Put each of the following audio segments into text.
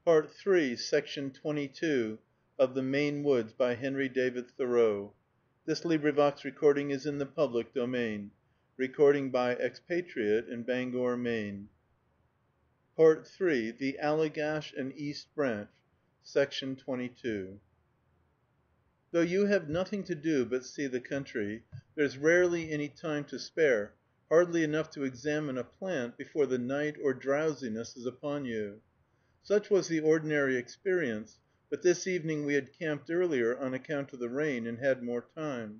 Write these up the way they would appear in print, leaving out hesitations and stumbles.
Part III, Section 22 of The Maine Woods, by Henry David Thoreau. This recording is in the public domain. Recording by expatriate in Bangor, Maine. Part III, The Allegash and East Branch, Section 22. Though you have nothing to do but see the country, there's rarely any time to spare, hardly enough to examine a plant before the night or drowsiness is upon you. Such was the ordinary experience, but this evening we had camped earlier on account of the rain, and had more time.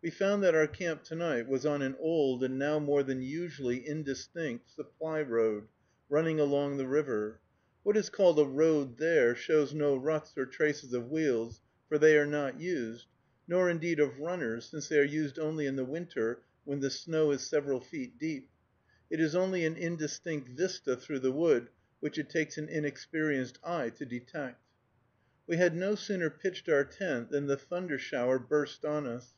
We found that our camp to night was on an old and now more than usually indistinct supply road, running along the river. What is called a road there shows no ruts or traces of wheels, for they are not used, nor indeed of runners, since they are used only in the winter, when the snow is several feet deep. It is only an indistinct vista through the wood, which it takes an inexperienced eye to detect. We had no sooner pitched our tent than the thunder shower burst on us,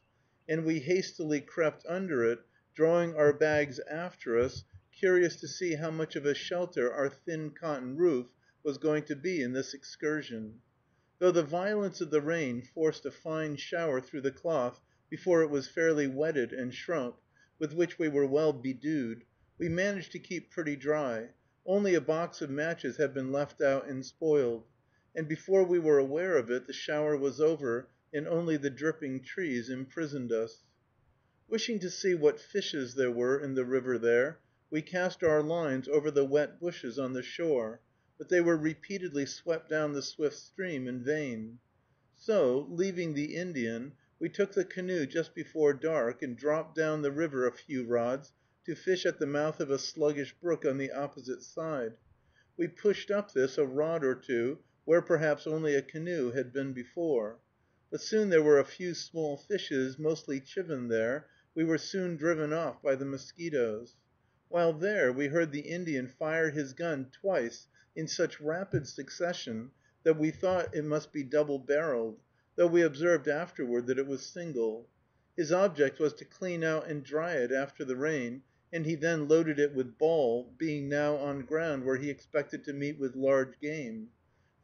and we hastily crept under it, drawing our bags after us, curious to see how much of a shelter our thin cotton roof was going to be in this excursion. Though the violence of the rain forced a fine shower through the cloth before it was fairly wetted and shrunk, with which we were well bedewed, we managed to keep pretty dry. Only a box of matches had been left out and spoiled, and before we were aware of it the shower was over, and only the dripping trees imprisoned us. Wishing to see what fishes there were in the river there, we cast our lines over the wet bushes on the shore, but they were repeatedly swept down the swift stream in vain. So, leaving the Indian, we took the canoe just before dark, and dropped down the river a few rods to fish at the mouth of a sluggish brook on the opposite side. We pushed up this a rod or two, where perhaps only a canoe had been before. But soon there were a few small fishes, mostly chivin there. We were soon driven off by the mosquitoes. While there, we heard the Indian fire his gun twice in such rapid succession that we thought it must be double-barreled, though we observed afterward that it was single. His object was to clean out and dry it after the rain, and he then loaded it with ball, being now on ground where he expected to meet with large game.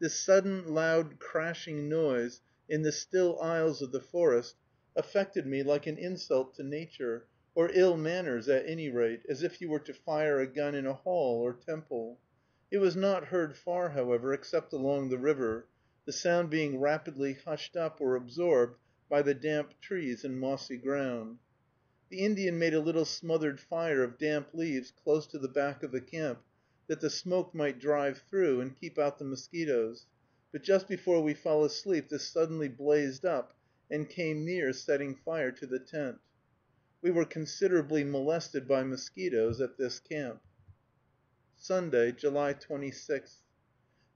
This sudden, loud, crashing noise, in the still aisles of the forest, affected me like an insult to nature, or ill manners at any rate, as if you were to fire a gun in a hall or temple. It was not heard far, however, except along the river, the sound being rapidly hushed up or absorbed by the damp trees and mossy ground. The Indian made a little smothered fire of damp leaves close to the back of the camp, that the smoke might drive through and keep out the mosquitoes, but just before we fell asleep this suddenly blazed up, and came near setting fire to the tent. We were considerably molested by mosquitoes at this camp. Sunday, July 26th.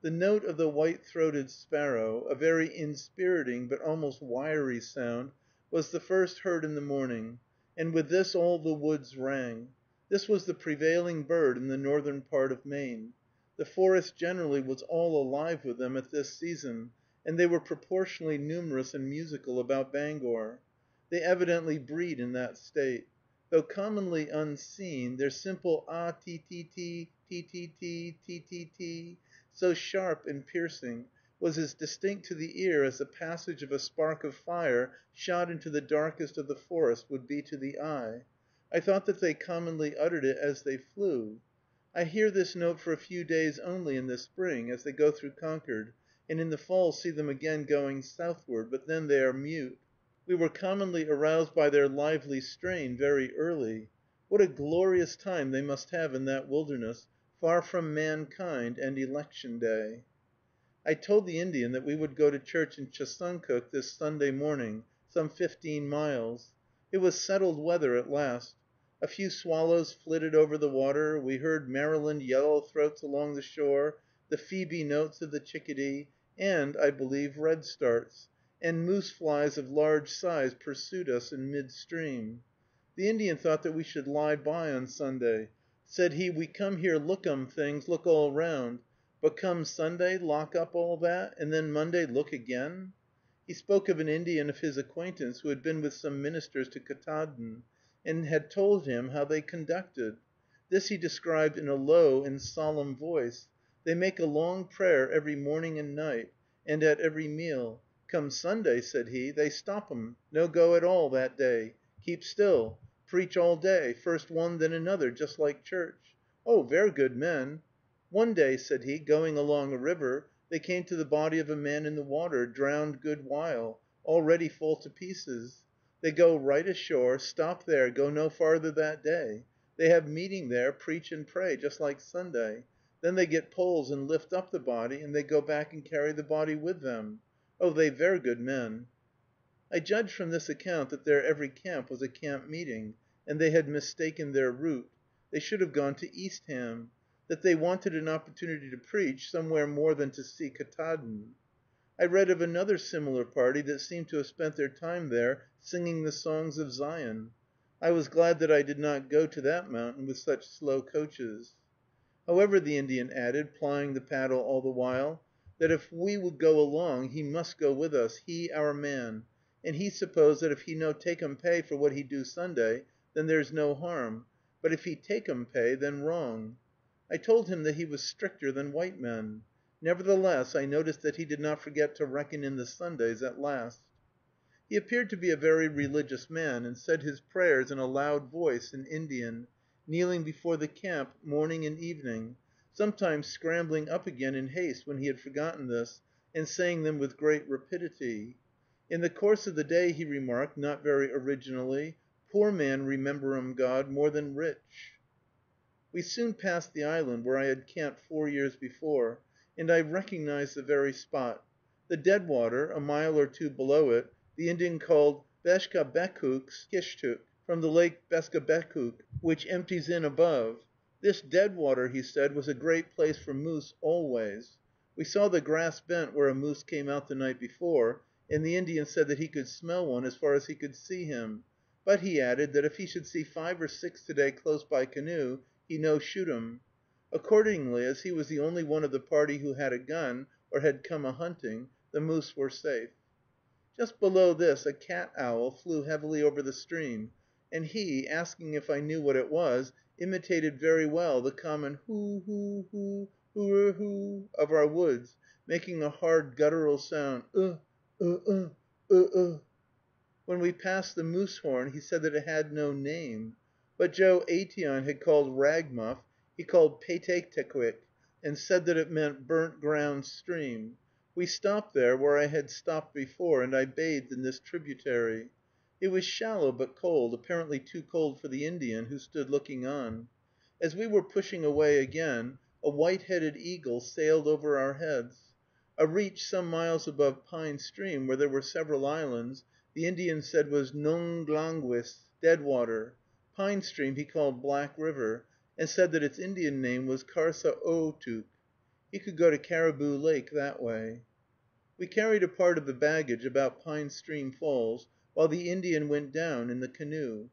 The note of the white-throated sparrow, a very inspiriting but almost wiry sound, was the first heard in the morning, and with this all the woods rang. This was the prevailing bird in the northern part of Maine. The forest generally was all alive with them at this season, and they were proportionally numerous and musical about Bangor. They evidently breed in that State. Though commonly unseen, their simple ah tee tee tee, tee tee tee, tee tee tee, so sharp and piercing, was as distinct to the ear as the passage of a spark of fire shot into the darkest of the forest would be to the eye. I thought that they commonly uttered it as they flew. I hear this note for a few days only in the spring, as they go through Concord, and in the fall see them again going southward, but then they are mute. We were commonly aroused by their lively strain very early. What a glorious time they must have in that wilderness, far from mankind and election day! I told the Indian that we would go to church in Chesuncook this Sunday morning, some 15 miles. It was settled weather at last. A few swallows flitted over the water, we heard Maryland yellow-throats along the shore, the phoebe notes of the chickadee, and, I believe, redstarts, and moose flies of large size pursued us in mid-stream. The Indian thought that we should lie by on Sunday. Said he, "We come here lookum things, look all round, but come Sunday, lock up all that, and then Monday look again?" He spoke of an Indian of his acquaintance who had been with some ministers to Ktaadn, and had told him how they conducted. This he described in a low and solemn voice, They make a long prayer every morning and night, and at every meal. Come Sunday," said he, "they stop 'em, no go at all that day. Keep still. Preach all day, first one then another, just like church. Oh, ver good men. One day," said he, "going along a river, they came to the body of a man in the water, drowned good while, already fall to pieces. They go right ashore, stop there, go no farther that day. They have meeting there, preach and pray, just like Sunday. Then they get poles and lift up the body, and they go back and carry the body with them. Oh, they ver good men." I judged from this account that their every camp was a camp meeting, and they had mistaken their route. They should have gone to Eastham; that they wanted an opportunity to preach somewhere more than to see Ktaadn. I read of another similar party that seemed to have spent their time there singing the songs of Zion. I was glad that I did not go to that mountain with such slow coaches. However, the Indian added, plying the paddle all the while, that if we would go along, he must go with us, he our man, and he supposed that if he no takeum pay for what he do Sunday, then there's no harm, but if he takeum pay, then wrong. I told him that he was stricter than white men. Nevertheless, I noticed that he did not forget to reckon in the Sundays at last. He appeared to be a very religious man, and said his prayers in a loud voice in Indian, kneeling before the camp morning and evening, sometimes scrambling up again in haste when he had forgotten this, and saying them with great rapidity. In the course of the day he remarked, not very originally, "Poor man remember God more than rich." We soon passed the island where I had camped 4 years before, and I recognized the very spot. The Deadwater, a mile or two below it, the Indian called Beskabekukskishtuk, from the lake Beskabekuk, which empties in above. This Deadwater, he said, was a great place for moose always. We saw the grass bent where a moose came out the night before, and the Indian said that he could smell one as far as he could see him; but he added that if he should see 5 or 6 to day close by canoe, he no shoot 'em. Accordingly, as he was the only one of the party who had a gun, or had come a hunting, the moose were safe. Just below this a cat owl flew heavily over the stream, and he, asking if I knew what it was, imitated very well the common hoo hoo hoo hoo hoo of our woods, making a hard guttural sound, uh. When we passed the moose horn, he said that it had no name. What Joe Aitteon had called ragmuff, he called Paytaytequik, and said that it meant burnt ground stream. We stopped there, where I had stopped before, and I bathed in this tributary. It was shallow but cold, apparently too cold for the Indian, who stood looking on. As we were pushing away again, a white-headed eagle sailed over our heads. A reach some miles above Pine Stream, where there were several islands, the Indian said was Nonglanguis, Deadwater. Pine Stream he called Black River, and said that its Indian name was Karsaootuk. He could go to Caribou Lake that way. We carried a part of the baggage about Pine Stream Falls, while the Indian went down in the canoe.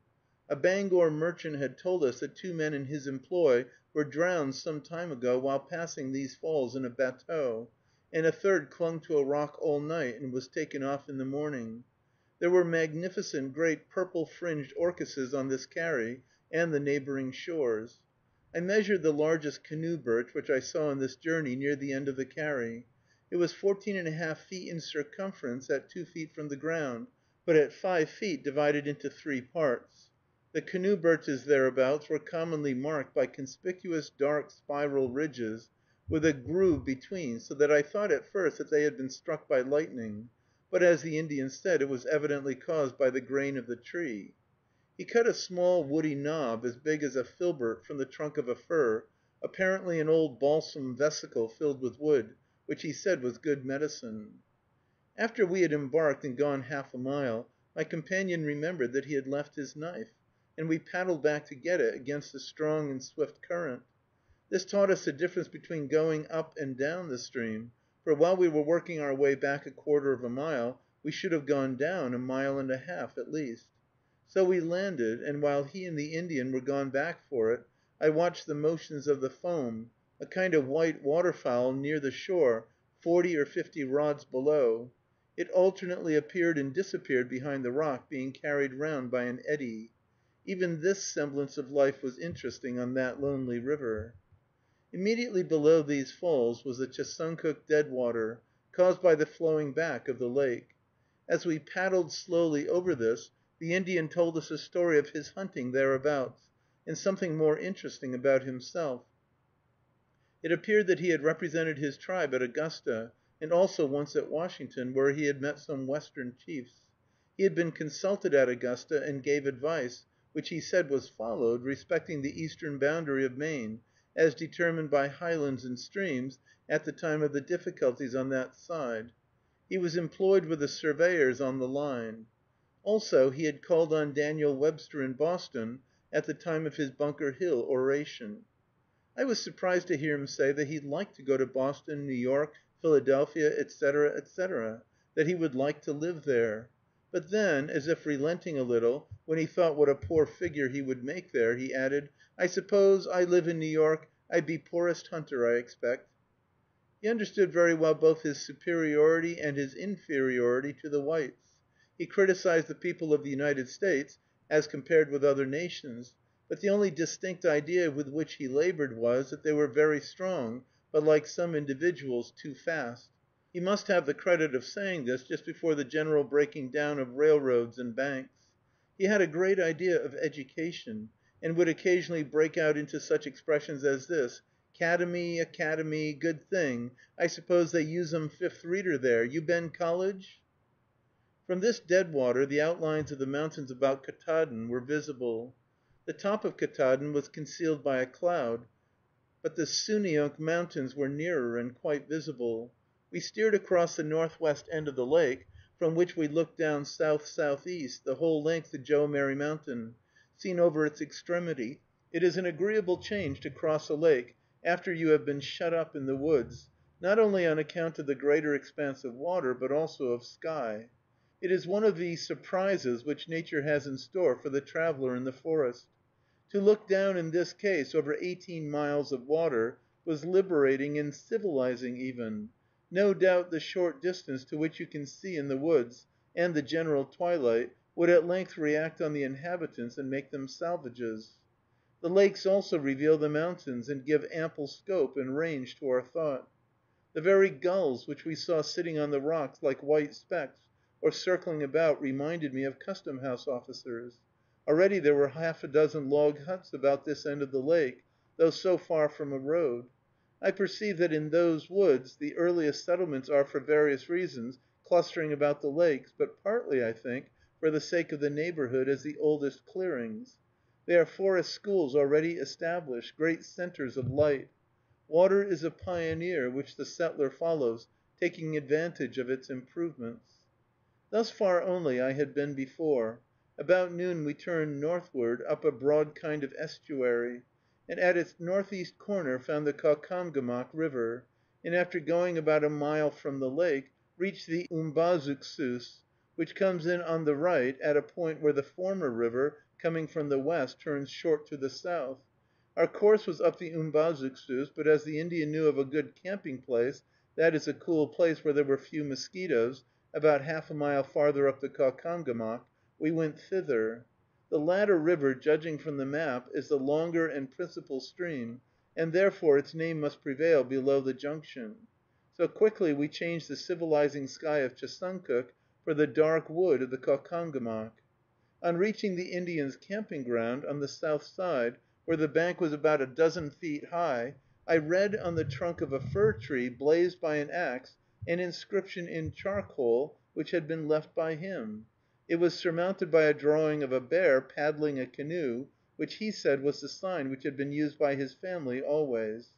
A Bangor merchant had told us that 2 men in his employ were drowned some time ago while passing these falls in a batteau, and a third clung to a rock all night and was taken off in the morning. There were magnificent great purple-fringed orchises on this carry and the neighboring shores. I measured the largest canoe birch which I saw on this journey near the end of the carry. It was 14½ feet in circumference at 2 feet from the ground, but at 5 feet divided into 3 parts. The canoe birches thereabouts were commonly marked by conspicuous dark spiral ridges, with a groove between, so that I thought at first that they had been struck by lightning, but, as the Indian said, it was evidently caused by the grain of the tree. He cut a small woody knob as big as a filbert from the trunk of a fir, apparently an old balsam vesicle filled with wood, which he said was good medicine. After we had embarked and gone half a mile, my companion remembered that he had left his knife, and we paddled back to get it against a strong and swift current. This taught us the difference between going up and down the stream, for while we were working our way back a quarter of a mile, we should have gone down 1.5 miles at least. So we landed, and while he and the Indian were gone back for it, I watched the motions of the foam, a kind of white waterfowl near the shore, 40 or 50 rods below. It alternately appeared and disappeared behind the rock, being carried round by an eddy. Even this semblance of life was interesting on that lonely river. Immediately below these falls was the Chesuncook Deadwater, caused by the flowing back of the lake. As we paddled slowly over this, the Indian told us a story of his hunting thereabouts, and something more interesting about himself. It appeared that he had represented his tribe at Augusta, and also once at Washington, where he had met some Western chiefs. He had been consulted at Augusta, and gave advice, which he said was followed, respecting the eastern boundary of Maine, as determined by highlands and streams, at the time of the difficulties on that side. He was employed with the surveyors on the line. Also, he had called on Daniel Webster in Boston at the time of his Bunker Hill oration. I was surprised to hear him say that he liked to go to Boston, New York, Philadelphia, etc., etc., that he would like to live there. But then, as if relenting a little, when he thought what a poor figure he would make there, he added, "I suppose I live in New York, I be poorest hunter, I expect." He understood very well both his superiority and his inferiority to the whites. He criticized the people of the United States as compared with other nations, but the only distinct idea with which he labored was that they were very strong, but, like some individuals, too fast. He must have the credit of saying this just before the general breaking down of railroads and banks. He had a great idea of education, and would occasionally break out into such expressions as this: "'Cademy, academy, good thing. I suppose they use 'em Fifth Reader there. You been college?" From this deadwater the outlines of the mountains about Ktaadn were visible. The top of Ktaadn was concealed by a cloud, but the Souneunk Mountains were nearer and quite visible. We steered across the northwest end of the lake, from which we looked down south-southeast, the whole length of Joe Merry Mountain, seen over its extremity. It is an agreeable change to cross a lake after you have been shut up in the woods, not only on account of the greater expanse of water, but also of sky. It is one of the surprises which Nature has in store for the traveler in the forest. To look down in this case over 18 miles of water was liberating and civilizing even. No doubt the short distance to which you can see in the woods, and the general twilight, would at length react on the inhabitants and make them salvages. The lakes also reveal the mountains, and give ample scope and range to our thought. The very gulls which we saw sitting on the rocks like white specks, or circling about, reminded me of custom house officers. Already there were half a dozen log huts about this end of the lake, though so far from a road. I perceive that in those woods the earliest settlements are, for various reasons, clustering about the lakes, but partly, I think, for the sake of the neighborhood, as the oldest clearings. They are forest schools already established, great centers of light. Water is a pioneer which the settler follows, taking advantage of its improvements. Thus far only I had been before. About noon we turned northward, up a broad kind of estuary, and at its northeast corner found the Caucomgomoc River, and after going about a mile from the lake, reached the Umbazookskus, which comes in on the right at a point where the former river, coming from the west, turns short to the south. Our course was up the Umbazookskus, but as the Indian knew of a good camping place, that is, a cool place where there were few mosquitoes, about half a mile farther up the Caucomgomoc, we went thither. The latter river, judging from the map, is the longer and principal stream, and therefore its name must prevail below the junction. So quickly we changed the civilizing sky of Chesuncook for the dark wood of the Caucomgomoc. On reaching the Indians' camping ground, on the south side, where the bank was about a dozen feet high, I read on the trunk of a fir tree, blazed by an axe, an inscription in charcoal, which had been left by him. It was surmounted by a drawing of a bear paddling a canoe, which he said was the sign which had been used by his family always.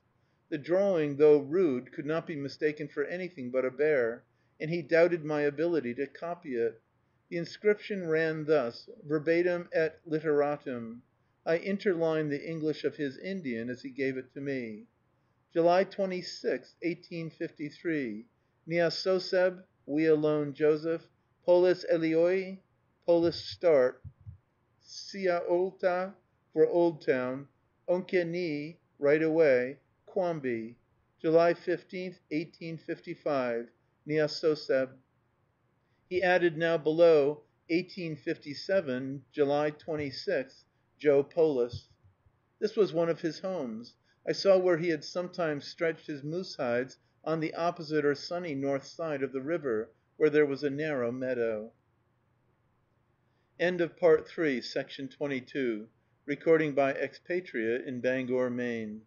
The drawing, though rude, could not be mistaken for anything but a bear, and he doubted my ability to copy it. The inscription ran thus, verbatim et literatum. I interlined the English of his Indian as he gave it to me. July 26, 1853. Niasoseb, we alone, Joseph, Polis Elioi, Polis start, Siaolta, for Old Town, Onke ni, right away, Quambi. July 15th, 1855. Niasoseb. He added now below, 1857, July 26th, Joe Polis. This was one of his homes. I saw where he had sometimes stretched his moose hides on the opposite or sunny north side of the river, where there was a narrow meadow. End of Part 3, Section 22. Recording by Expatriate in Bangor, Maine.